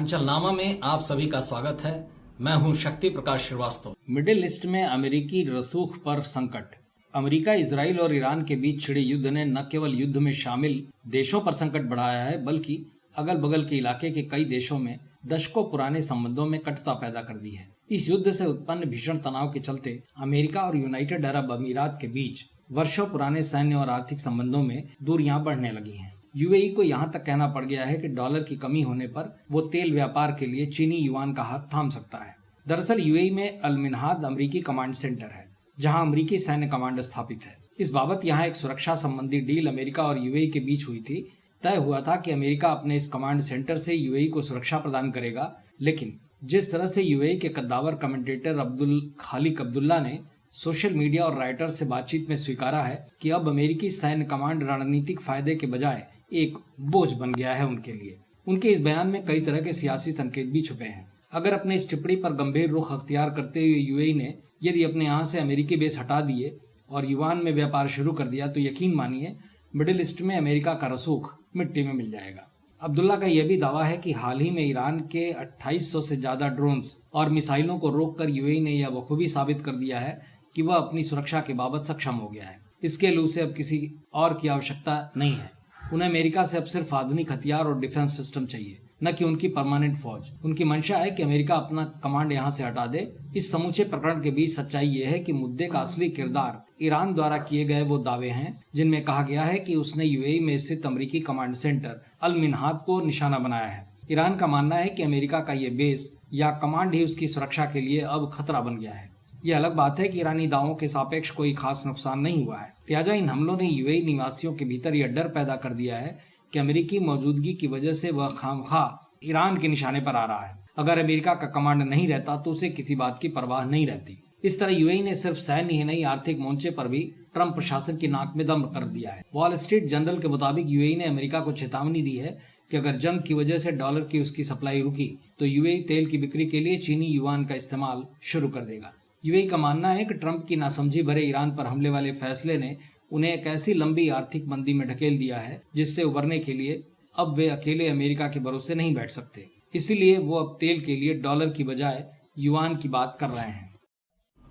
पूर्वांचल नामा में आप सभी का स्वागत है। मैं हूं शक्ति प्रकाश श्रीवास्तव। मिडिल ईस्ट में अमेरिकी रसूख पर संकट। अमेरिका, इजराइल और ईरान के बीच छिड़े युद्ध ने न केवल युद्ध में शामिल देशों पर संकट बढ़ाया है, बल्कि अगल बगल के इलाके के कई देशों में दशकों पुराने संबंधों में कटुता पैदा कर दी है। इस युद्ध से उत्पन्न भीषण तनाव के चलते अमेरिका और यूनाइटेड अरब अमीरात के बीच वर्षों पुराने सैन्य और आर्थिक संबंधों में दूरियां बढ़ने लगी हैं। यूएई को यहां तक कहना पड़ गया है कि डॉलर की कमी होने पर वो तेल व्यापार के लिए चीनी युआन का हाथ थाम सकता है। दरअसल यूएई में अल मिन्हाद अमरीकी कमांड सेंटर है, जहां अमरीकी सैन्य कमांड स्थापित है। इस बाबत यहां एक सुरक्षा संबंधी डील अमेरिका और यूएई के बीच हुई थी। तय हुआ था कि अमेरिका अपने इस कमांड सेंटर से यूएई को सुरक्षा प्रदान करेगा, लेकिन जिस तरह से यूएई के कद्दावर कमेंटेटर अब्दुल खालिक अब्दुल्ला ने सोशल मीडिया और राइटर से बातचीत में स्वीकारा है कि अब अमेरिकी सैन्य कमांड रणनीतिक फायदे के बजाय एक बोझ बन गया है उनके लिए। उनके इस बयान में कई तरह के सियासी संकेत भी छुपे हैं। अगर अपने इस टिप्पणी पर गंभीर रुख अख्तियार करते हुए यूएई ने यदि अपने यहाँ से अमेरिकी बेस हटा दिए और युआन में व्यापार शुरू कर दिया, तो यकीन मानिए मिडिल ईस्ट में अमेरिका का रसूख मिट्टी में मिल जाएगा। अब्दुल्ला का यह भी दावा है कि हाल ही में ईरान के 2800 से ज्यादा ड्रोन्स और मिसाइलों को रोककर यूएई ने यह बखूबी साबित कर दिया है कि वह अपनी सुरक्षा के बाबत सक्षम हो गया है। इसके लिए उसे अब किसी और की आवश्यकता नहीं है। उन्हें अमेरिका से अब सिर्फ आधुनिक हथियार और डिफेंस सिस्टम चाहिए, न कि उनकी परमानेंट फौज। उनकी मंशा है कि अमेरिका अपना कमांड यहाँ से हटा दे। इस समूचे प्रकरण के बीच सच्चाई ये है कि मुद्दे का असली किरदार ईरान द्वारा किए गए वो दावे हैं जिनमें कहा गया है कि उसने यूएई में स्थित अमरीकी कमांड सेंटर अल मिन्हाद को निशाना बनाया है। ईरान का मानना है कि अमेरिका का ये बेस या कमांड ही उसकी सुरक्षा के लिए अब खतरा बन गया है। यह अलग बात है कि ईरानी दावों के सापेक्ष कोई खास नुकसान नहीं हुआ है। लिहाजा इन हमलों ने यूएई निवासियों के भीतर यह डर पैदा कर दिया है कि अमेरिकी मौजूदगी की वजह से वह खामखा ईरान के निशाने पर आ रहा है। अगर अमेरिका का कमांड नहीं रहता तो उसे किसी बात की परवाह नहीं रहती। इस तरह यूएई ने सिर्फ सैन्य ही नहीं, आर्थिक मोर्चे पर भी ट्रंप प्रशासन की नाक में दम कर दिया है। वॉल स्ट्रीट जर्नल के मुताबिक यूएई ने अमेरिका को चेतावनी दी है कि अगर जंग की वजह से डॉलर की उसकी सप्लाई रुकी तो यूएई तेल की बिक्री के लिए चीनी युआन का इस्तेमाल शुरू कर देगा। यूएई का मानना है कि ट्रंप की नासमझी भरे ईरान पर हमले वाले फैसले ने उन्हें एक ऐसी लंबी आर्थिक मंदी में ढकेल दिया है जिससे उबरने के लिए अब वे अकेले अमेरिका के भरोसे नहीं बैठ सकते। इसीलिए वो अब तेल के लिए डॉलर की बजाय युआन की बात कर रहे हैं।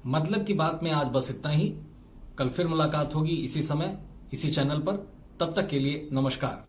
मतलब की बात में आज बस इतना ही। कल फिर मुलाकात होगी इसी समय, इसी चैनल पर। तब तक के लिए नमस्कार।